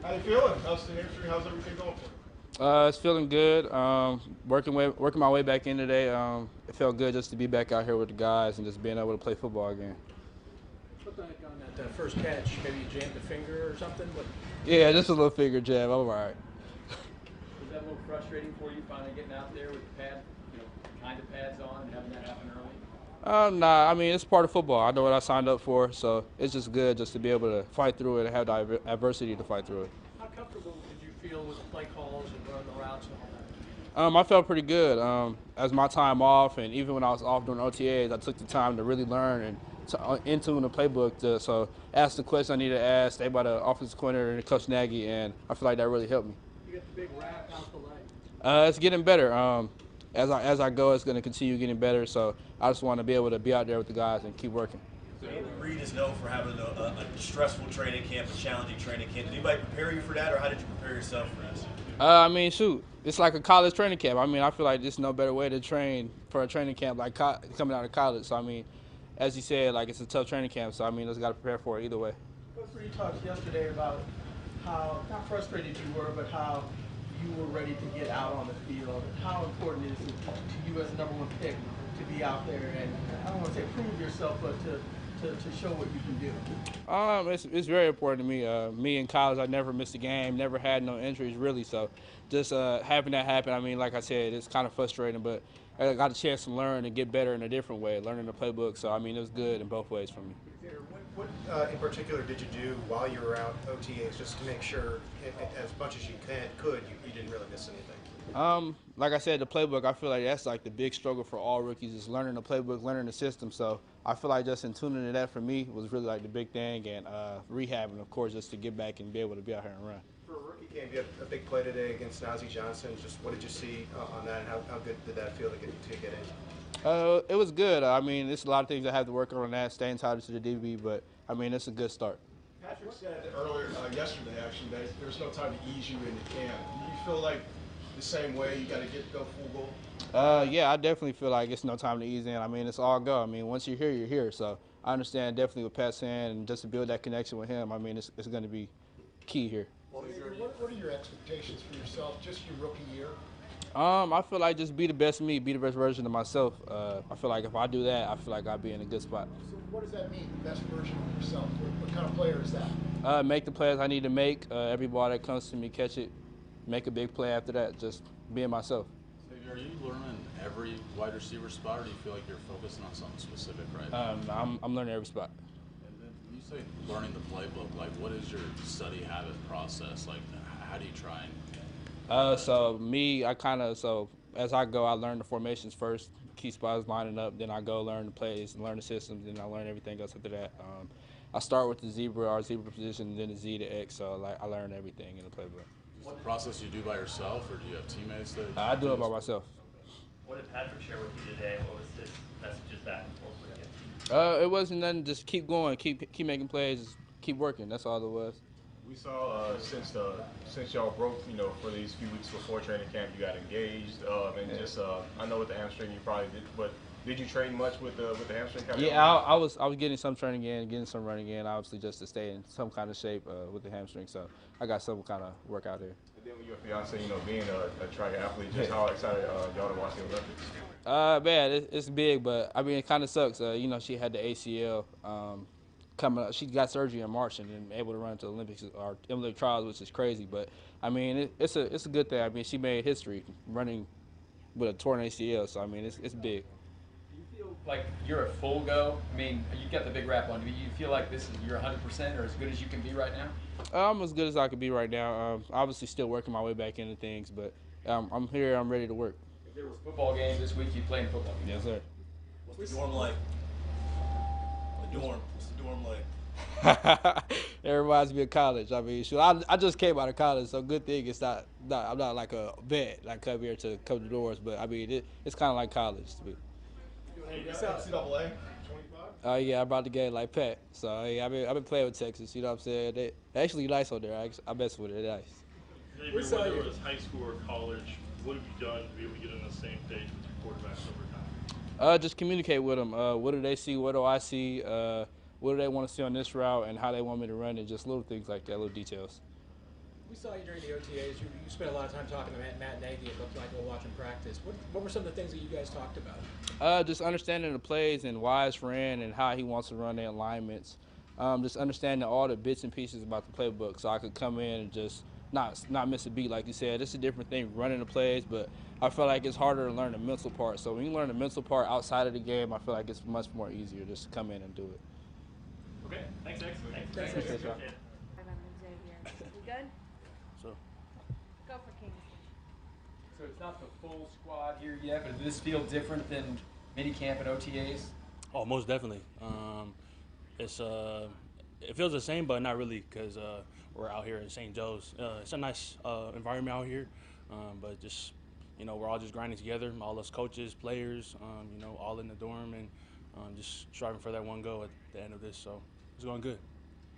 How you feeling? How's the hamstring? How's everything going for you? It's feeling good. Working my way back in today. It felt good just to be back out here with the guys and just being able to play football again. Looked like on that first catch, maybe you jammed a finger or something, but Yeah, just a little finger jab. I'm all right. Was that a little frustrating for you finally getting out there with the pad, kind of pads on and having that happen early? Nah, I mean, it's part of football. I know what I signed up for, so it's just good just to be able to fight through it and have the adversity to fight through it. how comfortable did you feel with the play calls and running the routes and all that? I felt pretty good. As my time off, and even when I was off during OTAs, I took the time to really learn and to into the playbook. So ask the questions I needed to ask, stay by the offensive coordinator and Coach Nagy, and I feel like that really helped me. You get the big wrap out the leg. It's getting better. As I go, it's going to continue getting better. So I just want to be able to be out there with the guys and keep working. Andy Reid is known for having a stressful training camp, a challenging training camp. Did anybody prepare you for that, or how did you prepare yourself for this? I mean, shoot, it's like a college training camp. I mean, I feel like there's no better way to train for a training camp like coming out of college. So I mean, as you said, like it's a tough training camp. So I mean, just got to prepare for it either way. Coach Reed talked yesterday about how, not frustrated you were, but how you were ready to get out on the field. How important is it to you as the #1 pick to be out there and, I don't want to say prove yourself, but to show what you can do? It's very important to me. Me in college, I never missed a game, never had no injuries really. So just having that happen, I mean, like I said, it's kind of frustrating, but I got a chance to learn and get better in a different way, learning the playbook. So I mean, it was good in both ways for me. What in particular did you do while you were out OTAs just to make sure, as much as you could, you didn't really miss anything? Like I said, the playbook, I feel like that's like the big struggle for all rookies is learning the playbook, learning the system. So I feel like just in tuning to that for me was really like the big thing, and rehabbing, of course, just to get back and be able to be out here and run. For a rookie game, you had a big play today against Najee Johnson. Just what did you see on that, and how good did that feel to get in? It was good. I mean, there's a lot of things I have to work on that, staying tied to the DB, but I mean, it's a good start. Patrick said earlier, yesterday actually, that there's no time to ease you into camp. Do you feel like the same way? You got to go full goal? Yeah, I definitely feel like it's no time to ease in. I mean, it's all go. I mean, once you're here, you're here. So I understand definitely what Pat's saying, and just to build that connection with him, I mean, it's going to be key here. What are your expectations for yourself, just your rookie year? I feel like just be the best me, be the best version of myself. I feel like if I do that, I feel like I'll be in a good spot. So what does that mean, the best version of yourself? What kind of player is that? Make the plays I need to make. Every ball that comes to me, catch it, make a big play after that. Just being myself. Xavier, are you learning every wide receiver spot, or do you feel like you're focusing on something specific right now? I'm learning every spot. And then when you say learning the playbook, like what is your study habit process? Like how do you try and So me, so as I go, I learn the formations first, key spots lining up. Then I go learn the plays and learn the systems. Then I learn everything else after that. I start with the zebra position, and then the Z to X. So like I learn everything in the playbook. is the process you do by yourself, or do you have teammates that? I do it by myself. What did Patrick share with you today? What was his messages back and forth with you? It wasn't nothing. Just keep going, keep making plays, keep working. That's all it was. We saw since y'all broke, for these few weeks before training camp, you got engaged, and just I know with the hamstring you probably did, but did you train much with the hamstring? Yeah, I was getting some training in, getting some running in, obviously just to stay in some kind of shape with the hamstring. So I got some kind of workout there. And then with your fiance, being a track athlete, just how excited y'all to watch the Olympics? Man, it's big, but I mean it kind of sucks. She had the ACL. Coming up, she got surgery in March and then able to run to the Olympics or Olympic trials, which is crazy. But I mean, it's a good thing. I mean, she made history running with a torn ACL, so I mean, it's big. Do you feel like you're a full go? I mean, you got the big wrap on. Do you feel like you're 100% or as good as you can be right now? I'm as good as I could be right now. Obviously, still working my way back into things, but I'm here. I'm ready to work. If there was a football game this week, you'd play in football game. Yes, sir. What's the dorm like? What's the dorm like? It reminds me of college. I mean, shoot, I just came out of college, so good thing it's not I'm not like a vet, like come here to come to doors, but I mean, it's kind of like college to me. NCAA 25? Yeah, I'm about to get like Pat. So yeah, I've been playing with Texas. You know what I'm saying? They actually nice on there. I mess with it. They're nice. Maybe whether it was high school or college, what have you done to be able to get on the same page with your quarterbacks over time? Just communicate with them. What do they see? What do I see? What do they want to see on this route, and how they want me to run it? Just little things like that, little details. We saw you during the OTAs. You spent a lot of time talking to Matt Nagy, it looked like, while watching practice. What were some of the things that you guys talked about? Just understanding the plays and why it's ran and how he wants to run the alignments. Just understanding all the bits and pieces about the playbook, so I could come in and just not miss a beat. Like you said, it's a different thing running the plays, but I feel like it's harder to learn the mental part. So when you learn the mental part outside of the game, I feel like it's much more easier just to come in and do it. Okay, thanks, X. Thanks, Appreciate y'all. Xavier. We good? So. Go for Kingsley. So it's not the full squad here yet, but does this feel different than minicamp and OTAs? Oh, most definitely. It feels the same, but not really, because we're out here in St. Joe's. It's a nice environment out here, but just we're all just grinding together, all us coaches, players, all in the dorm, and just striving for that one goal at the end of this. So it's going good.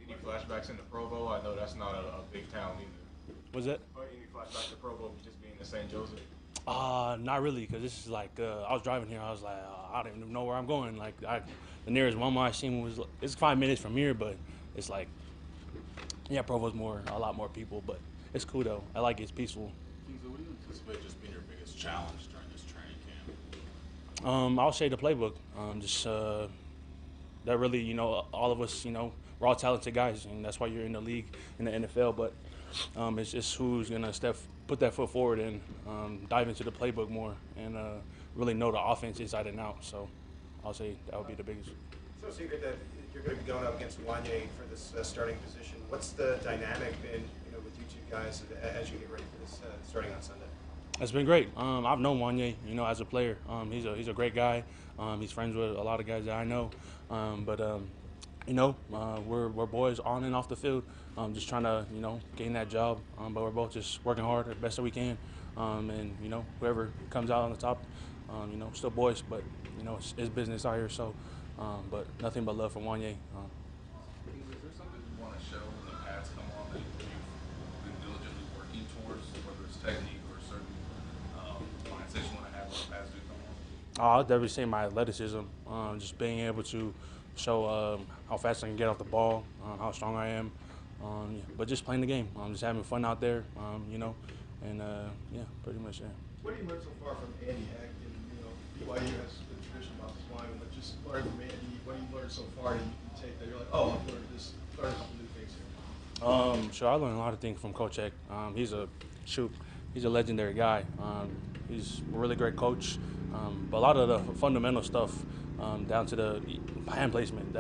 Any flashbacks into Provo? I know that's not a big town either. Was that? Or any flashbacks to Provo just being in St. Joseph? Not really, because this is like I was driving here. I was like, I don't even know where I'm going. Like the nearest Walmart I seen was it's 5 minutes from here, but it's like Provo's a lot more people, but it's cool though. I like it. It's peaceful. Kingsley, what do you anticipate just being your biggest challenge during this training camp? I'll say the playbook. That really, all of us, we're all talented guys, and that's why you're in the league in the NFL. But it's just who's gonna put that foot forward and dive into the playbook more and really know the offense inside and out. So I'll say that would be the biggest. So secret that you're going to be going up against Wanye for this starting position. What's the dynamic been, with you two guys as you get ready for this starting on Sunday? It's been great. I've known Wanye, as a player. He's a great guy. He's friends with a lot of guys that I know. We're boys on and off the field. Just trying to, gain that job. But we're both just working hard as best that we can. Whoever comes out on the top, still boys. But it's business out here. So, but nothing but love from Wanye. Is there something you want to show when the pads come on that you've been diligently working towards, whether it's technique or certain mindsets you want to have when the pads do come on? I'll definitely say my athleticism. Just being able to show how fast I can get off the ball, how strong I am. But just playing the game. Just having fun out there, pretty much, yeah. What have you learned so far from Andy Heck? And, BYU has a tradition about this line, but just learning from Andy, what have you learned so far that you can take that you're like, oh, I've learned a couple new things here? Sure, I learned a lot of things from Coach Heck. He's a legendary guy. He's a really great coach. But a lot of the fundamental stuff, down to the hand placement,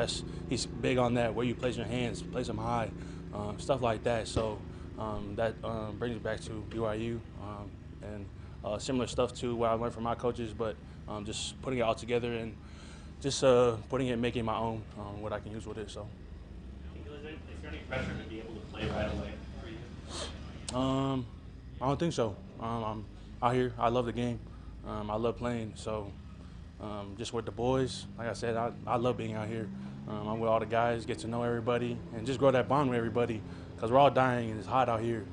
he's big on that. Where you place your hands, place them high, stuff like that. So that brings me back to BYU and similar stuff to what I learned from my coaches. But just putting it all together and just putting it, making my own, what I can use with it. So. Is there any pressure to be able to play right away for you? I don't think so. I'm out here. I love the game. I love playing. So just with the boys, like I said, I love being out here. I'm with all the guys, get to know everybody, and just grow that bond with everybody because we're all dying and it's hot out here.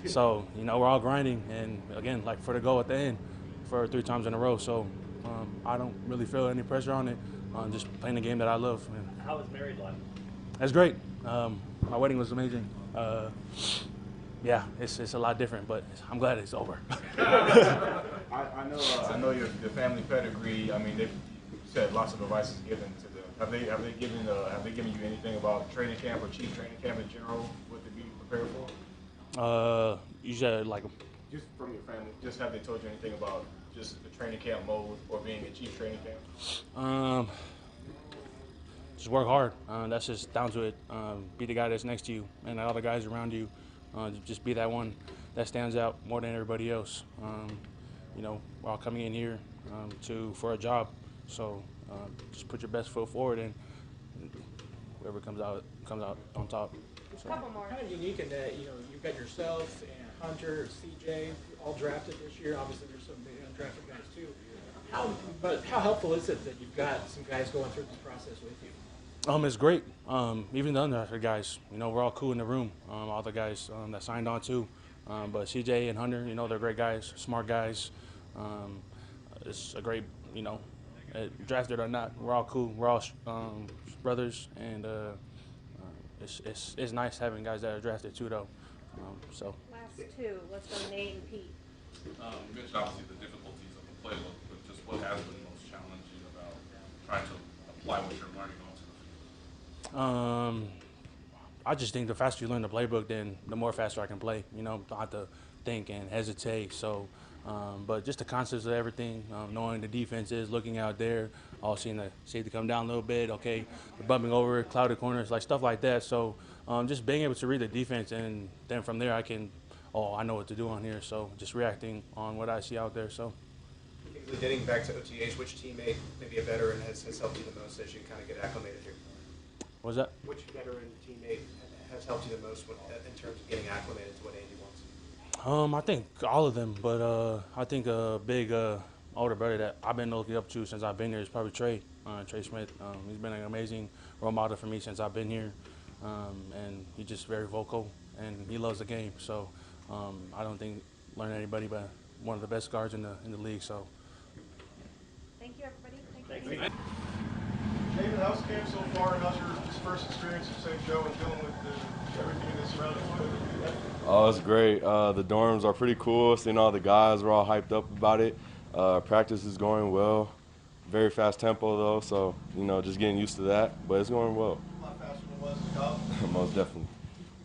So, we're all grinding. And, again, like for the goal at the end for 3 times in a row. So I don't really feel any pressure on it. Just playing the game that I love. And How was married life? it's great. My wedding was amazing. Yeah, it's a lot different, but I'm glad it's over. I know your family pedigree. I mean, they've said lots of advice is given to them. Have they given you anything about training camp or chief training camp in general? What to be prepared for? You said like Just from your family. Just have they told you anything about just the training camp mode or being a chief training camp? Just work hard. That's just down to it. Be the guy that's next to you and all the guys around you. Just be that one that stands out more than everybody else. We're all coming in here for a job. So just put your best foot forward, and whoever comes out on top. So. Couple more. Kind of unique in that, you've got yourself and Hunter, CJ, all drafted this year. Obviously, there's some big undrafted guys too. How helpful is it that you've got some guys going through this process with you? It's great. Even the undrafted guys, we're all cool in the room. All the guys that signed on too. But CJ and Hunter, they're great guys, smart guys. It's a great, drafted or not, we're all cool. We're all brothers, and it's nice having guys that are drafted too, though. So. Last two. Let's go Nate and Pete. Mitch, obviously the difficulties of the playbook, but just what has been most challenging about trying to apply what you're learning onto the field? I just think the faster you learn the playbook, then the more faster I can play. You know, don't have to think and hesitate. So, but just the concepts of everything, knowing the defenses, looking out there, all seeing the safety come down a little bit. Okay, bumping over, clouded corners, like stuff like that. So, just being able to read the defense, and then from there I can, I know what to do on here. So, just reacting on what I see out there. So. Getting back to OTAs, which teammate, maybe a veteran, has helped you the most as you kind of get acclimated here? What's that? Which veteran teammate has helped you the most in terms of getting acclimated to what Andy wants? I think all of them, but I think a big older brother that I've been looking up to since I've been here is probably Trey Smith. He's been an amazing role model for me since I've been here, and he's just very vocal and he loves the game. So I don't think learning anybody but one of the best guards in the league. So. Thank you, everybody. Thank you. Jaden, how's camp so far, and how's your first experience at St. Joe and dealing with everything that's surrounding you? Oh, it's great. The dorms are pretty cool. Seeing all the guys, we're all hyped up about it. Practice is going well. Very fast tempo, though, so, just getting used to that. But it's going well. A lot faster than it was in college. Most definitely.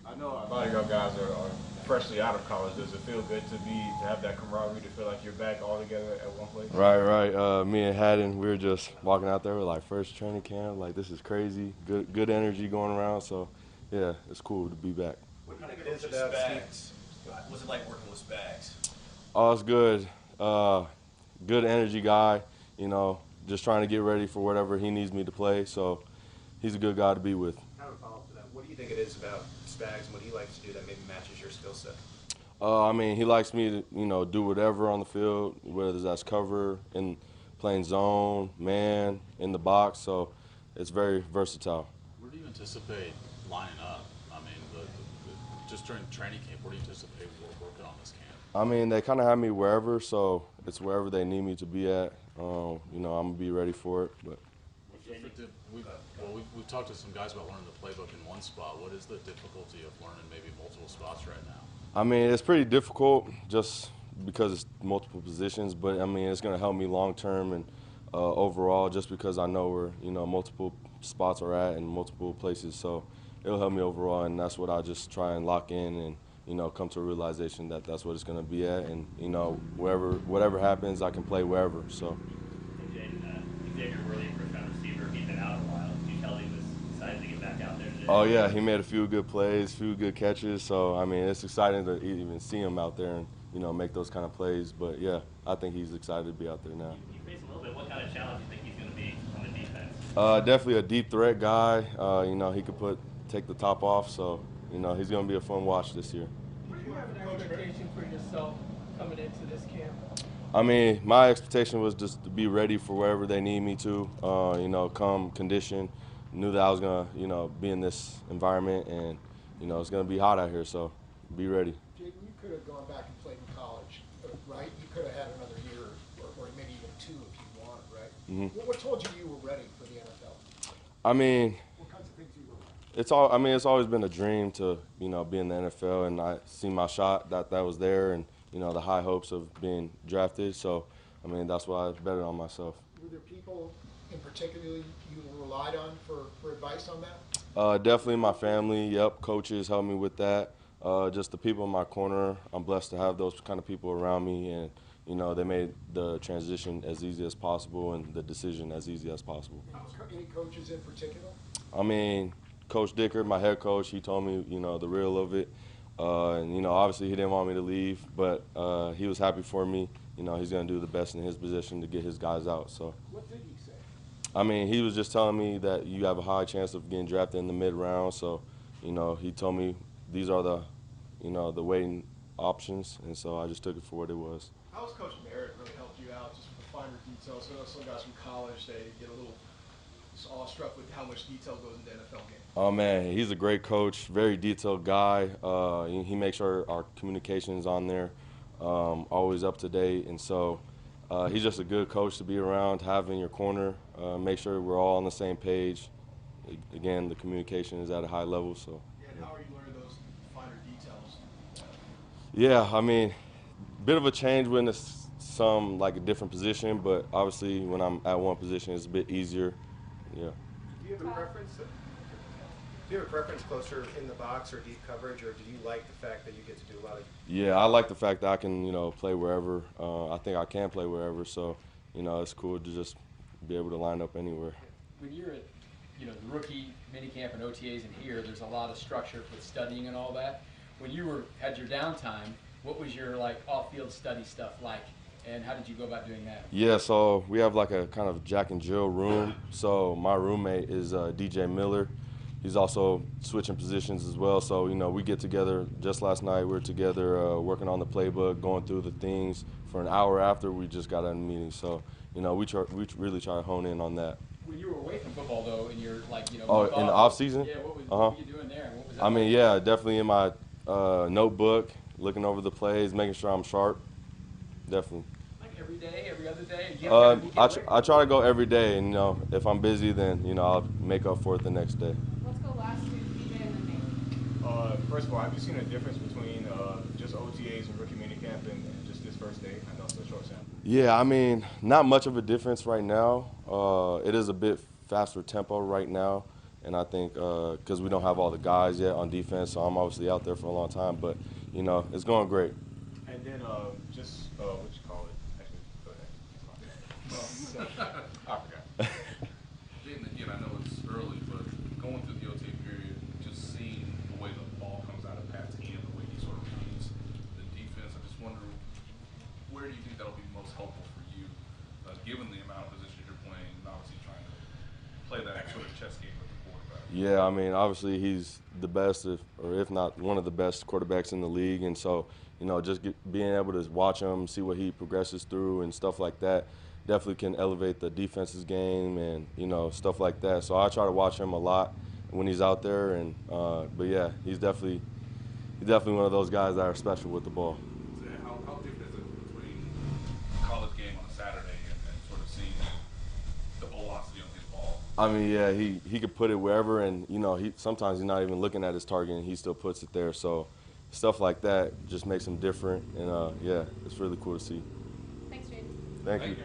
I know a lot of y'all guys are freshly out of college. Does it feel good to have that camaraderie, to feel like you're back all together at one place? Right. Me and Haddon, we were just walking out there with like first training camp. Like, this is crazy. Good energy going around. So, yeah, it's cool to be back. What do you think it is about Spags? What's it like working with Spags? Oh, it's good. Good energy guy. Just trying to get ready for whatever he needs me to play. So, he's a good guy to be with. Kind of a follow-up to that. What do you think it is about Spags and what he likes to do that maybe matches your skill set? He likes me to, do whatever on the field, whether that's cover, in playing zone, man, in the box. So it's very versatile. Where do you anticipate lining up? Just during training camp, where do you anticipate working on this camp? They kind of have me wherever, so it's wherever they need me to be at. I'm going to be ready for it. But. We've talked to some guys about learning the playbook in one spot. What is the difficulty of learning maybe multiple spots right now? It's pretty difficult just because it's multiple positions, but it's going to help me long term and overall, just because I know where multiple spots are at and multiple places. So it'll help me overall, and that's what I just try and lock in and come to a realization that that's what it's going to be at, and whatever happens, I can play wherever. So. Xavier, really first round receiver, he's been out a while. Did you tell he was excited to get back out there today? Oh yeah, he made a few good plays, few good catches. So it's exciting to even see him out there and make those kind of plays. But yeah, I think he's excited to be out there now. You face a little bit. What kind of challenge do you think he's going to be on the defense? Definitely a deep threat guy. He could take the top off. So he's going to be a fun watch this year. Do you have an expectation for yourself coming into this camp? My expectation was just to be ready for wherever they need me to, come condition. Knew that I was going to, be in this environment, and, it's going to be hot out here, so be ready. Jaden, you could have gone back and played in college, right? You could have had another year or maybe even two if you wanted, right? Mm-hmm. What told you were ready for the NFL? What kinds of things you were? It's always been a dream to, be in the NFL, and I see my shot that was there, and, the high hopes of being drafted. So, that's why I betted on myself. Were there people in particular you relied on for advice on that? Definitely my family. Yep, coaches helped me with that. Just the people in my corner. I'm blessed to have those kind of people around me, and, they made the transition as easy as possible and the decision as easy as possible. Any coaches in particular? Coach Dicker, my head coach, he told me, the real of it. And, obviously he didn't want me to leave, but he was happy for me. He's going to do the best in his position to get his guys out. So. What did he say? He was just telling me that you have a high chance of getting drafted in the mid-round. So, he told me these are the, the waiting options, and so I just took it for what it was. How has Coach Merritt really helped you out, just with the finer details? I know some guys from college, they get a little awestruck with how much detail goes into NFL games. Oh, man, he's a great coach, very detailed guy. He makes sure our communication is on there, always up to date. And so he's just a good coach to be around, have in your corner, make sure we're all on the same page. Again, the communication is at a high level. So. Yeah, and how are you learning those finer details? Yeah, I mean, bit of a change when it's like a different position, but obviously when I'm at one position, it's a bit easier. Yeah. Do you have a preference? Do you have a preference closer in the box or deep coverage, or do you like the fact that you get to do a lot of? Yeah, I like the fact that I can, play wherever. I think I can play wherever, so it's cool to just be able to line up anywhere. When you're at, the rookie minicamp and OTAs in here, there's a lot of structure with studying and all that. When you had your downtime, what was your off-field study stuff like, and how did you go about doing that? Yeah, so we have like a kind of Jack and Jill room. So my roommate is DJ Miller. He's also switching positions as well. So, we get together. Just last night, we were together working on the playbook, going through the things for an hour after we just got out of the meeting. So, we really try to hone in on that. When you were away from football, though, in your, in the off season? Yeah, what were you doing there? What was that like? Yeah, definitely in my notebook, looking over the plays, making sure I'm sharp. Definitely. Like every day, every other day? I try to go every day, and if I'm busy, then I'll make up for it the next day. Let's go last year, DJ and then Nate. First of all, have you seen a difference between just OTAs and rookie minicamp and just this first day? I know it's a short sample. Yeah, I mean, not much of a difference right now. It is a bit faster tempo right now, and I think because we don't have all the guys yet on defense, so I'm obviously out there for a long time, but it's going great. And then just what you call it? Actually, go ahead. I forgot. Jaden, again, I know it's early, but going through the OTA period, just seeing the way the ball comes out of Pat's hand, the way he sort of reads the defense, I just wonder, where do you think that'll be most helpful for you, given the amount of positions you're playing, and obviously trying to play that sort of chess game with the quarterback? Yeah, I mean, obviously he's the best, or if not one of the best quarterbacks in the league, and so just being able to watch him, see what he progresses through and stuff like that, definitely can elevate the defense's game and stuff like that. So I try to watch him a lot when he's out there, and but yeah, he's definitely one of those guys that are special with the ball. So how different is it between a college game on a Saturday and sort of seeing the velocity on his ball? I mean, yeah, he could put it wherever, and sometimes he's not even looking at his target, and he still puts it there. So stuff like that just makes him different, and yeah, it's really cool to see. Thanks, Jaden. Thank you.